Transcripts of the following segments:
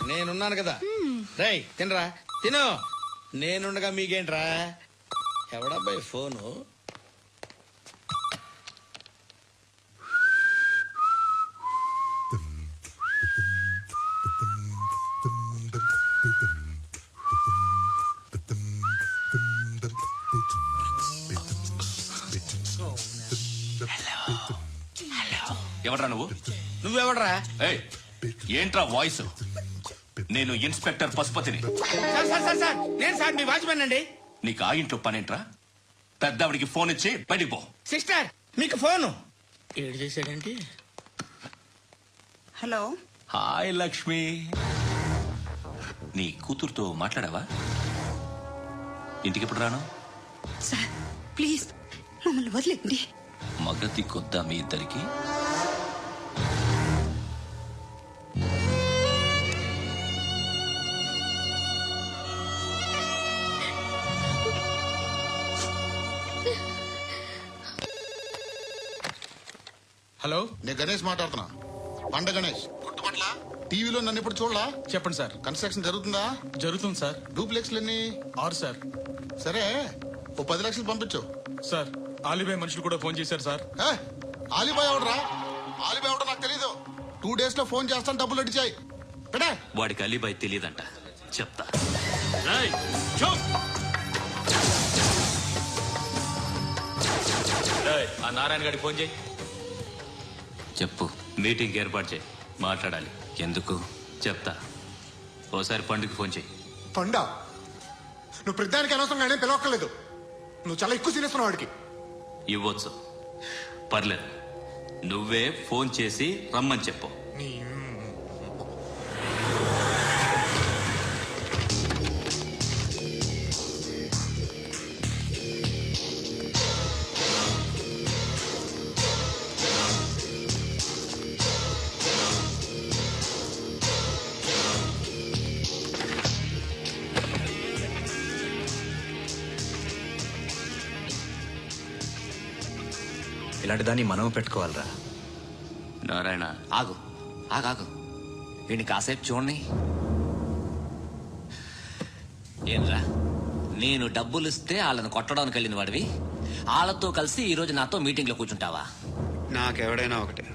నేనున్నాను కదా. రై తినరా తిను. నేనుండగా మీకేంట్రా? ఎవడబ్బాయి ఫోను? ఎవడ్రా నువ్వు? నువ్వెవడరా? ఏయ్, ఏంట్రా వాయిస్? నేను ఇన్స్పెక్టర్ పశుపతిని. సార్ సార్ సార్ సార్ నేను సార్ మీ వాచ్మెన్ అండి. నీకు ఆ ఇంట్లో పనేంట్రా? పెద్దవిడికి ఫోన్ ఇచ్చి బయటికి పో. సిస్టర్ మీకు ఫోను. ఏడు చేశాడంటే. హలో. హాయ్ లక్ష్మి. నీ కూతురుతో మాట్లాడావా? ఇంటికి ఎప్పుడు రాను? సార్ ప్లీజ్ మమ్మల్ని వదిలేండి. మగతి కొద్దా మీ ఇద్దరికి? హలో, నేను గణేష్ మాట్లాడుతున్నా. పండ గణేష్ గుర్తుపట్ల? టీవీలో నన్ను ఇప్పుడు చూడలా? చెప్పండి సార్. కన్స్ట్రక్షన్ జరుగుతుందా? జరుగుతుంది సార్. డూప్లెక్స్లు ఎన్ని? 6 సార్. సరే, ఓ 10 లక్షలు పంపించు. సార్ ఆలిబాయ్ మనుషులు కూడా ఫోన్ చేశారు సార్. ఆలిబాయ్ ఎవడరా? ఆలిబాయ్ ఎవడో నాకు తెలీదు. 2 days లో ఫోన్ చేస్తాను, డబ్బులు అడిచాయి. పెడే. వాడికి అలీబాయ్ తెలియదంట, చెప్తా. ఆ నారాయణ గారికి ఫోన్ చేయి. చెప్పు. మీటింగ్ ఏర్పాటు చేయి, మాట్లాడాలి. ఎందుకు చెప్తా. ఓసారి పండుగకి ఫోన్ చేయి. పండ నువ్వు ప్రతిదానికి అనవసరంగానే పిలవక్కర్లేదు. నువ్వు చాలా ఎక్కువ సీరియస్ ఉన్నావు వాడికి. ఇవ్వచ్చు, పర్లేదు. నువ్వే ఫోన్ చేసి రమ్మని చెప్పు. ఇలాంటి దాన్ని మనం పెట్టుకోవాలరా. నారాయణ ఆగు ఆగాగు, వీడిని కాసేపు చూడండి. ఏంరా, నేను డబ్బులు ఇస్తే వాళ్ళని కొట్టడానికి వెళ్ళిన వాడివి, వాళ్ళతో కలిసి ఈ రోజు నాతో మీటింగ్ లో కూర్చుంటావా? నాకెవడైనా ఒకటే.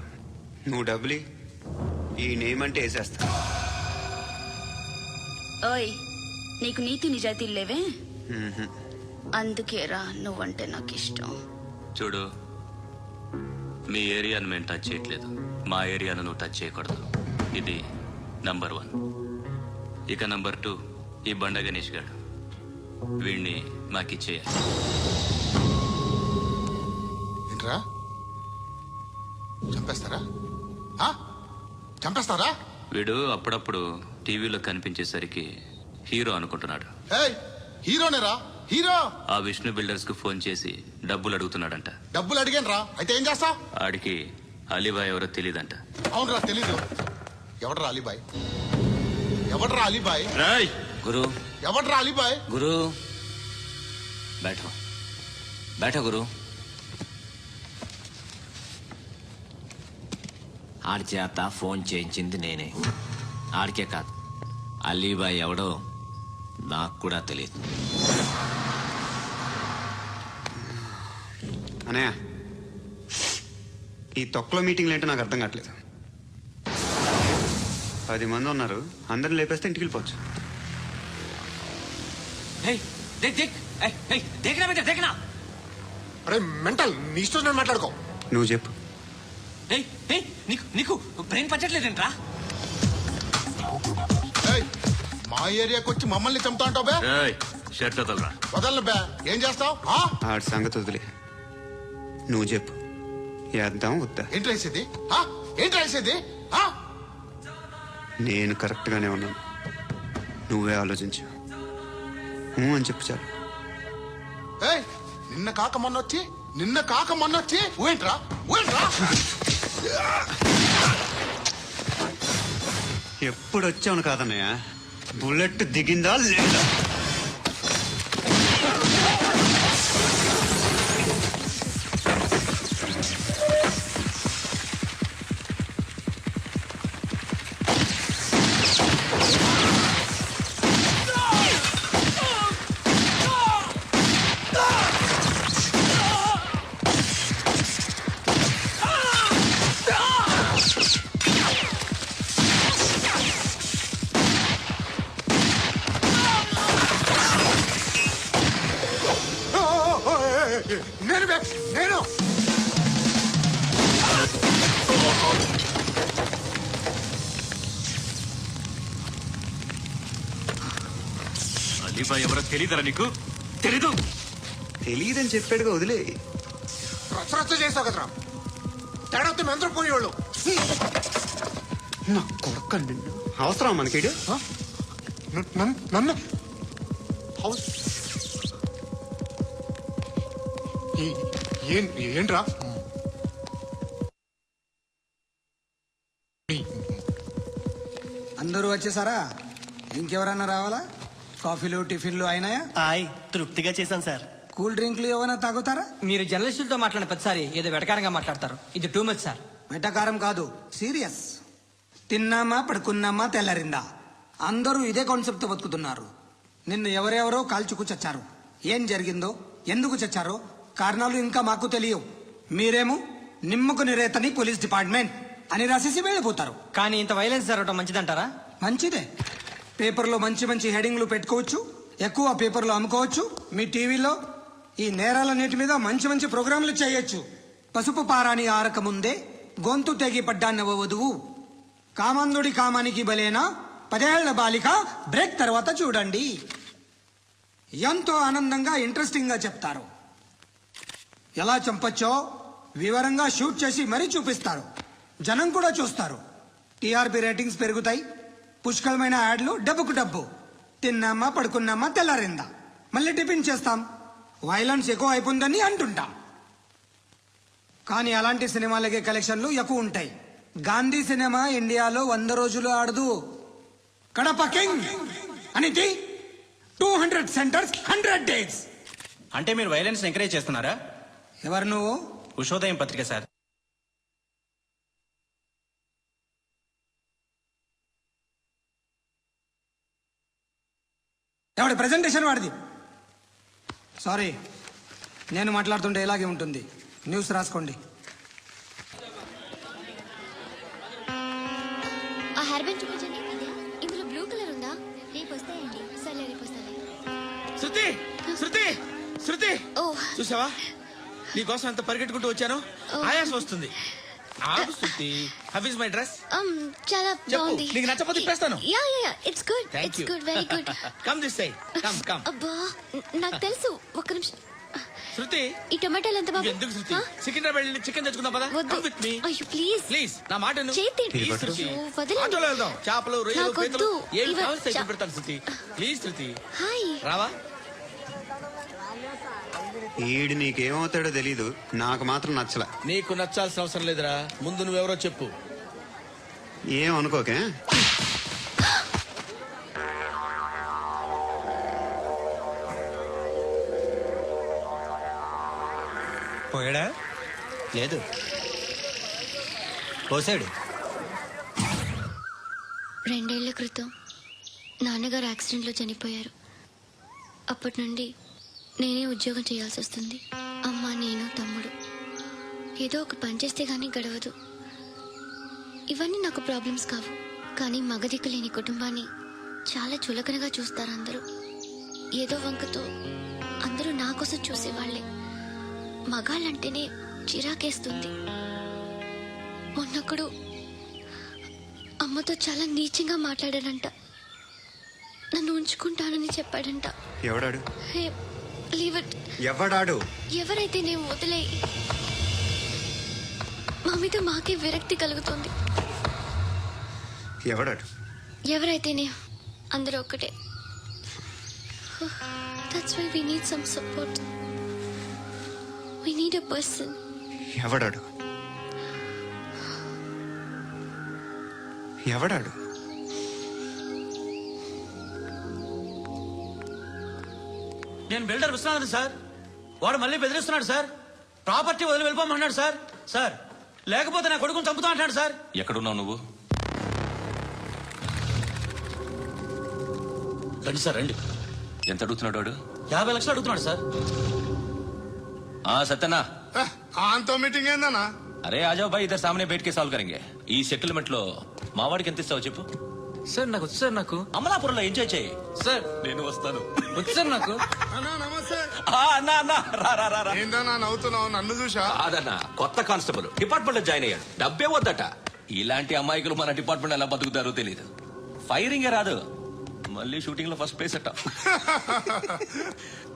నువ్వు డబ్బులి, ఈ నేమ్ అంటే వేసేస్తా. ఓయ్, నీకు నీతి నిజాయితీలు లేవే, అందుకేరా నువ్వంటే నాకు ఇష్టం. చూడు, మీ ఏరియాను మేము టచ్ చేయట్లేదు, మా ఏరియాను నువ్వు టచ్ చేయకూడదు. ఇది నంబర్ 1. ఇక నంబర్ 2, ఈ బండ గణేష్ గారు. వీడిని మాకిచ్చేయాలి. ఏంట్రా, చంపేస్తారా? చంపేస్తారా? వీడు అప్పుడప్పుడు టీవీలో కనిపించేసరికి హీరో అనుకుంటున్నాడు. హీరోనేరా, హీరో. ఆ విష్ణు బిల్డర్స్ కు ఫోన్ చేసి డబ్బులు అడుగుతున్నాడంట. డబ్బులు అడిగాను రా, అయితే ఏం చేస్తా? ఆడికి అలీబాయ్ ఎవరో తెలీదంట. అవునరా, తెలీదు. ఎవడరా అలీబాయ్? ఎవడరా అలీబాయ్? గురు, ఎవడరా అలీబాయ్? గురు బైఠో బైఠో గురు. ఆడి చేత ఫోన్ చేయించింది నేనే. ఆడికే కాదు, అలీబాయ్ ఎవడో నాకు కూడా తెలియదు. అనయ్య, ఈ తొక్కలో మీటింగ్లు ఏంటో నాకు అర్థం కావట్లేదు. 10 మంది ఉన్నారు, అందరిని లేపేస్తే ఇంటికి వెళ్ళిపోవచ్చు. అరే మెంటల్, నీ ఇష్టం నేను మాట్లాడుకో. నువ్వు చెప్పు. నీకు బ్రెయిన్ పచ్చట్లేదంట్రా? మా ఏరియాకి వచ్చి మమ్మల్ని చంపుతా అంటావు బే? షర్ట్ వదలరా. వదలను బే. ఏం చేస్తావు? ఆడి సంగతి వదిలే, నువ్వు చెప్పు. వేద్దాం వద్దా? ఏంటి రాసేది? ఏంటి రాసేది? నేను కరెక్ట్ గానే ఉన్నాను, నువ్వే ఆలోచించు. అని చెప్పు చాలు. నిన్న కాక మొన్నొచ్చి ఊయంట్రా ఊయంట్రా. ఎప్పుడు వచ్చావును కాదన్నయ్య, బుల్లెట్ దిగిందా లేదా? అలీబాయ్ ఎవరో తెలీదరా నీకు? తెలీదు. తెలియదని చెప్పాడుగా, వదిలే. రచ్చ చేసావు కదరా, తేడా వస్తే మెంతరం పోయేవాళ్ళు. నా కొడుకు అవసరం మనకేడు. నన్ను హౌస్ ఏంట్రా? అందరూ వచ్చేసారా? ఇంకెవరన్నా రావాలా? కాఫీలు టిఫిన్లు అయినాయా? తృప్తిగా చేశాను సార్. కూల్ డ్రింక్లు ఏమైనా తాగుతారా? మీరు జర్నలిస్టులతో మాట్లాడిన ప్రతిసారి ఏదో వెటకారంగా మాట్లాడతారు. ఇది టూ మచ్ సార్. వెటకారం కాదు, సీరియస్. తిన్నామా పడుకున్నామా తెల్లరిందా, అందరూ ఇదే కాన్సెప్ట్ తో బతుకుతున్నారు. నిన్ను ఎవరెవరో కాల్చుకు చచ్చారు. ఏం జరిగిందో, ఎందుకు చచ్చారో కారణాలు ఇంకా మాకు తెలియవు. మీరేమో నిమ్మకు నిరేతని పోలీస్ డిపార్ట్మెంట్ అని రాసేసి వెళ్ళిపోతారు. కానీ ఇంత వైలెన్స్ జరగడం మంచిదంటారా? మంచిదే. పేపర్లో మంచి మంచి హెడింగ్లు పెట్టుకోవచ్చు, ఎక్కువ పేపర్లు అమ్ముకోవచ్చు. మీ టీవీలో ఈ నేరాలన్నిటి మీద మంచి మంచి ప్రోగ్రాంలు చేయొచ్చు. పసుపు పారాని ఆరక ముందే గొంతు తెగి పడ్డాన్నవ వధువు, కామందుడి కామానికి బలేనా 10 ఏళ్ల బాలిక బ్రేక్ తర్వాత చూడండి. ఎంతో ఆనందంగా ఇంట్రెస్టింగ్ గా చెప్తారు. ఎలా చంపచ్చో వివరంగా షూట్ చేసి మరీ చూపిస్తారు. జనం కూడా చూస్తారు. టీఆర్పీ రేటింగ్స్ పెరుగుతాయి. పుష్కలమైన యాడ్లు, డబ్బుకు డబ్బు. తిన్నామా పడుకున్నామా తెల్లారిందా, మళ్ళీ టిఫిన్ చేస్తాం. వైలెన్స్ ఎక్కువ అయిపోయిందని అంటుంటాం. కానీ అలాంటి సినిమాలకే కలెక్షన్లు ఎక్కువ ఉంటాయి. గాంధీ సినిమా ఇండియాలో 100 రోజులు ఆడదు. కడప కింగ్ అనేది 200 సెంటర్స్ 100 డేస్. అంటే మీరు వైలెన్స్ ఎంకరేజ్ చేస్తున్నారా? ఎవరు నువ్వు? ఉషోదయం పత్రిక సార్. ఎవడి ప్రెజెంటేషన్ వాడిది. సారీ, నేను మాట్లాడుతుంటే ఇలాగే ఉంటుంది. న్యూస్ రాసుకోండి. ఆ హెయిర్ బ్యాండ్ చూపించండి. ఇందులో బ్లూ కలర్ ఉందా? రేపు వస్తాయండి. సరే రేపు వస్తాయి. శృతి శృతి శృతి, ఓ చూసావా నీకోసం ఎంత పరిగెట్టుకుంటూ వచ్చాను. ఆయాసం వస్తుంది. ఆగు Shruti. How is my dress? చాలా చెప్పు. బాగుంది. నీకు నచ్చకపోతే తిప్పేస్తాను. Yeah yeah yeah, it's good. Thank it's you. Good, very good. Come this side. Come come. అబ్బా, నాకు తెలుసు. ఒక్క నిమిషం. శృతి, ఈ టొమాటోలు ఎంత బాబు? ఎందుకు శృతి? సికింద్రాబాద్ వెళ్ళి చికెన్ తెచ్చుకుందాం పదా. వద్దు. Come with me. అయ్యో ప్లీజ్ ప్లీజ్ నా మాట విను. చేతి Please, శృతి. అయ్యో, వదలండి. ఆటోలో వెళ్దాం. చేపలు, రొయ్యలు, నాకు పీతలు వద్దు. ఏమి ఇవ- కావాలి తెచ్చి పెడతాను శృతి. Please Shruti. హాయ్. రావా? ఈడు నీకేమవుతాడో తెలీదు, నాకు మాత్రం నచ్చల. నీకు నచ్చాల్సిన అవసరం లేదురా. ముందు నువ్వెవరో చెప్పు. ఏం అనుకోకే. పోయాడా? లేదు, పోసాడు. 2 ఏళ్ల క్రితం నాన్నగారు యాక్సిడెంట్లో చనిపోయారు. అప్పటి నుండి నేనే ఉద్యోగం చేయాల్సి వస్తుంది. అమ్మ, నేను, తమ్ముడు ఏదో ఒక పని చేస్తే గానీ గడవదు. ఇవన్నీ నాకు ప్రాబ్లమ్స్ కావు. కానీ మగదిక్కు లేని కుటుంబాన్ని చాలా చులకనగా చూస్తారు అందరూ. ఏదో వంకతో అందరూ నా కోసం చూసేవాళ్లే. మగాళ్ళంటేనే చిరాకేస్తుంది. మొన్నొక్కడు అమ్మతో చాలా నీచంగా మాట్లాడాడంట. నన్ను ఉంచుకుంటానని చెప్పాడంట. ఎవడాడు? హే, లీవ్ ఇట్. ఎవడాడు? ఎవరైతే నేను వదిలే. మా మీద మాకే విరక్తి కలుగుతుంది. ఎవడాడు? ఎవరైతేనే అందరూ ఒక్కటే. That's why we need some support. We need a person. ఎవడాడు? ఎవడాడు? నేను బిల్డర్ విశ్వనాథ్ సార్. వాడు మళ్ళీ బెదిరిస్తున్నాడు సార్. ప్రాపర్టీ వదిలి వెళ్ళిపోమన్నాడు సార్. సార్, లేకపోతే నా కొడుకుని చంపుతా అంటాడు సార్. ఎక్కడున్నావు నువ్వు? రండి సార్, రండి. ఎంత అడుగుతున్నాడు వాడు? 50 లక్షలు అడుగుతున్నాడు సార్. సత్యనా, ఆంతో మీటింగ్ ఏందన్నా? అరే ఆజావ్ భాయ్, ఇద్దరు సామనే బయటకే సాల్వ్ కరెంగే. ఈ సెటిల్మెంట్ లో మావాడికి ఎంత ఇస్తావు చెప్పు. సార్ నాకు వచ్చు సార్. నాకు అమలాపురంలో ఎంజాయ్ చేయి సార్. నేను వస్తాను. వచ్చు సార్ నాకు. అన్నా నమస్తే. అన్నా అన్నా, రా రా రా రా. ఏందన్నా నవ్వుతున్నావు? నన్ను చూసా? కాదన్నా, కొత్త కానిస్టేబుల్ డిపార్ట్మెంట్ లో జాయిన్ అయ్యాడు. డబ్బే వద్దట. ఇలాంటి అమాయకులు మన డిపార్ట్మెంట్ ఎలా బతుకుతారో తెలియదు. ఫైరింగే రాదు, మళ్ళీ షూటింగ్ లో ఫస్ట్ ప్లేస్ అట్ట.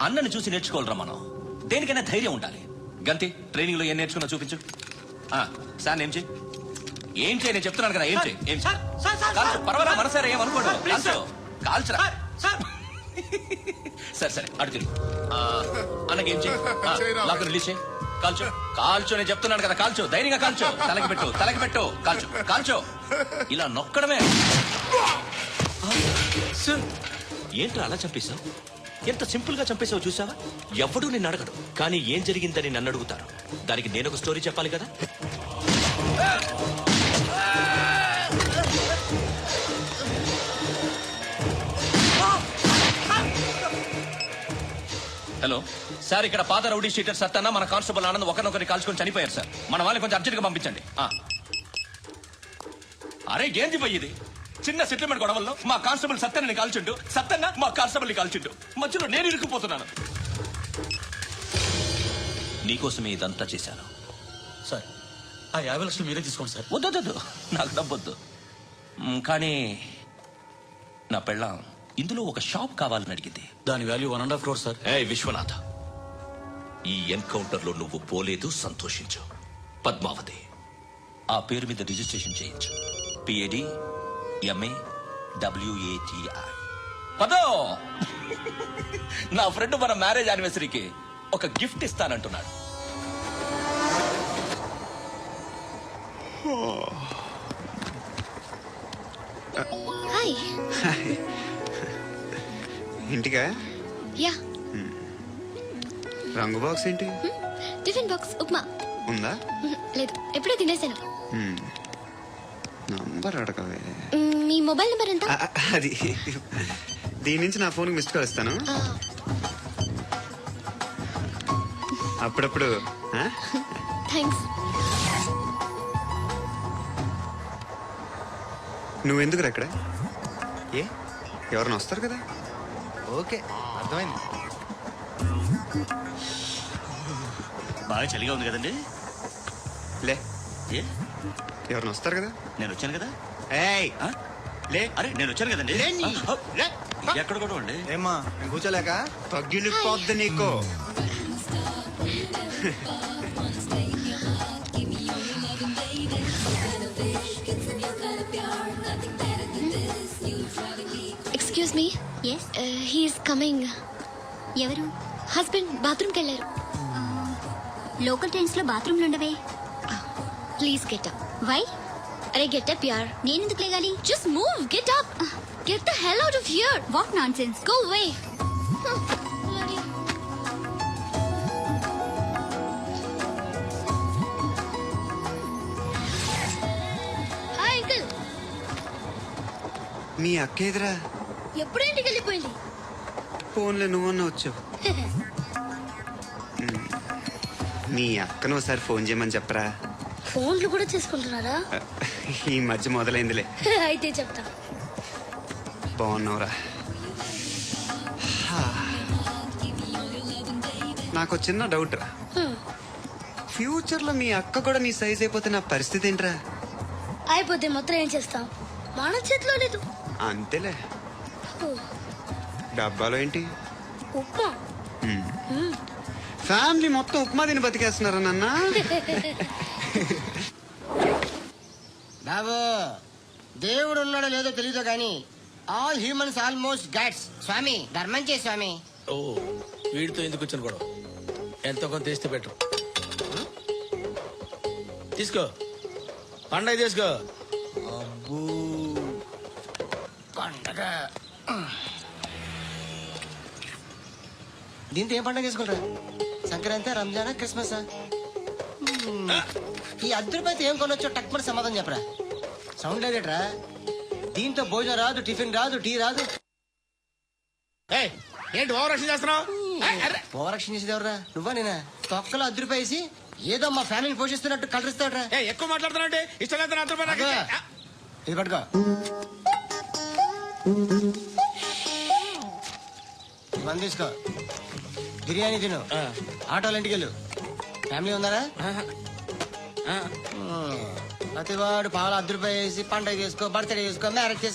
అన్నని చూసి నేర్చుకోవాలరా మనం. దేనికైనా ధైర్యం ఉండాలి. గంతి ట్రైనింగ్ లో ఏం నేర్చుకున్నా చూపించు. సార్ ఏం చేయి, ఏం చేయి, నేను చెప్తున్నాను కదా, ఏం చేయి, ఏం చేయి. కాల్చు, పర్వాలా, మనసారా ఏమనుకోడు, కాల్చు, కాల్చురా. సరే సరే అడు తిరుగు. అన్నకేం చేయి, లాక్ రిలీజ్ చేయి, కాల్చు, కాల్చు, నేను చెప్తున్నాను కదా, కాల్చు, ధైర్యంగా కాల్చు, తలకి పెట్టు, తలకి పెట్టు, కాల్చు, కాల్చు, ఇలా నొక్కడమే. ఏంట్రా అలా చంపేశావు? ఎంత సింపుల్ గా చంపేశావు చూసావా? ఎవడూ నిన్ను అడగడు, కానీ ఏం జరిగిందని నన్ను అడుగుతారు. దానికి నేను ఒక స్టోరీ చెప్పాలి కదా. హలో సార్, ఇక్కడ పాత రౌడీ షీటర్ సత్తన్న మన కానిస్టేబుల్ ఆనంద్ ఒకరినొకరిని కాల్చుకొని చనిపోయారు సార్. మన వాళ్ళని కొంచెం అర్జెంట్ గా పంపించండి. అరే ఏంది పోయి ఇది? చిన్న సెటిల్మెంట్ గొడవల్లో మా కానిస్టేబుల్ సత్తన్నని కాల్చుండు, సత్తన్న మా కానిస్టేబుల్ని కాల్చుండు, మధ్యలో నేను ఇరుక్కుపోతున్నాను. నీకోసమే ఇదంతా చేశాను సార్. ఆ 50 లక్షలు మీరే తీసుకోండి సార్. వద్దొద్దు, నాకు డబ్బొద్దు. కానీ నా పెళ్ళాం ఇందులో ఒక షాప్ కావాలని అడిగింది. దాని వాల్యూ 1.5 crore సార్. ఏ విశ్వనాథ, ఈ ఎన్కౌంటర్ లో నువ్వు పోలేదు, సంతోషించు. పద్మావతి ఆ పేరు మీద రిజిస్ట్రేషన్ చేయించు. PAD MA WATI. పదో, నా ఫ్రెండ్ మన మ్యారేజ్ యానివర్సరీకి ఒక గిఫ్ట్ ఇస్తానంటున్నాడు. హాయ్. ఇంటికా? యా. రంగు బాక్స్ ఏంటి? టిఫిన్ బాక్స్ ఉప్మా ఉందా? లేదు, ఎప్పుడో తినేసాను. నంబర్ అడగవే. మీ మొబైల్ నెంబర్ ఎంత? అది దీని నుంచి నా ఫోన్కి మిస్డ్ కాల్ ఇస్తాను. అప్పుడప్పుడు. థ్యాంక్స్. నువ్వెందుకు అక్కడ? ఏ ఎవరైనా వస్తారు కదా? ఓకే, అర్థమైంది. బాగా చలిగా ఉంది కదండి. లే, ఏ ఎవరైనా వస్తారు కదా? నేను వచ్చాను కదా. ఏయ్ లే. అరే నేను వచ్చాను కదండి. ఎక్కడ కూడా అండి. ఏమ్మా నేను కూర్చోలేక? తగ్గిలిపోద్ది నీకు. Excuse me. Yes, he's coming. ఎవరు? హస్బెండ్ బాత్రూమ్కి వెళ్ళారు. లోకల్ ట్రైన్స్ లో బాత్రూమ్లు ఉండవే. Please get up. వై? అరే గెట్ అప్ యార్. నేను ఎందుకు లేగాలి? Just move, get up. Get the hell out of here. What nonsense. Go away. Hi uncle. మీ అక్క ఎదురా? ఎప్పుడు ఇంటికి వెళ్ళిపోయింది? ఫోన్లో నువ్వన్నా వచ్చావు. మీ అక్కను ఒకసారి ఫోన్ చేయమని చెప్పరా. ఫోన్లు కూడా చేసుకుంటున్నారా? ఈ మధ్య మొదలైందిలే. అయితే చెప్తా. బాగున్నావురా? నాకు చిన్న డౌట్ రా. ఫ్యూచర్ లో మీ అక్క కూడా నీ సైజ్ అయిపోతే నా పరిస్థితి ఏంట్రా? అయిపోతే మాత్రం ఏం చేస్తాం, మన చేతిలో లేదు. అంతేలే. డబ్బాలో ఏంటి? ఉప్మా. ఫ్యామిలీ మొత్తం ఉప్మా తిని బతికేస్తున్నారా నాన్న? బాబు, దేవుడు ఉన్నాడో లేదో తెలీదు కానీ ఆల్ హ్యూమన్స్ ఆల్మోస్ట్ గాడ్స్. స్వామి ధర్మం చే స్వామి. ఓ, వీడితో ఎందుకు వచ్చాను గొడవ? ఎంతో కొంత తీస్తే బెటర్. తీసుకో, పండగ తీసుకో. అబ్బూ, పండగ. దీంతో ఏం పండుగ చేసుకుంటారా? సంక్రాంతి, రంజానా, క్రిస్మస్? ఈ ₹10 ఏం కొనొచ్చో టక్మని సమాధానం చెప్పరా. సౌండ్ లేదేట్రా? దీంతో భోజనం రాదు, టిఫిన్ రాదు, టీ రాదు. ఏంటి ఓవర్ యాక్షన్ చేస్తున్నావు? ఓవర్ యాక్షన్ చేసేది ఎవరా? నువ్వా నేనా? తొక్కలో ₹10 వేసి ఏదో మా ఫ్యామిలీని పోషిస్తున్నట్టు కలరిస్తాడ్రా. ఎక్కువ మాట్లాడుతున్నా ఇష్టం లేదు. ఇది పట్టుకో. మంది తీసుకో, బిర్యానీ తిను, ఆటోలు ఇంటికి వెళ్ళు. ఫ్యామిలీ ఉన్నారా? ప్రతివాడు పావులు ₹10 వేసి పండగ చేసుకో, బర్త్డే చేసుకో, మ్యారేజ్ చేసుకో.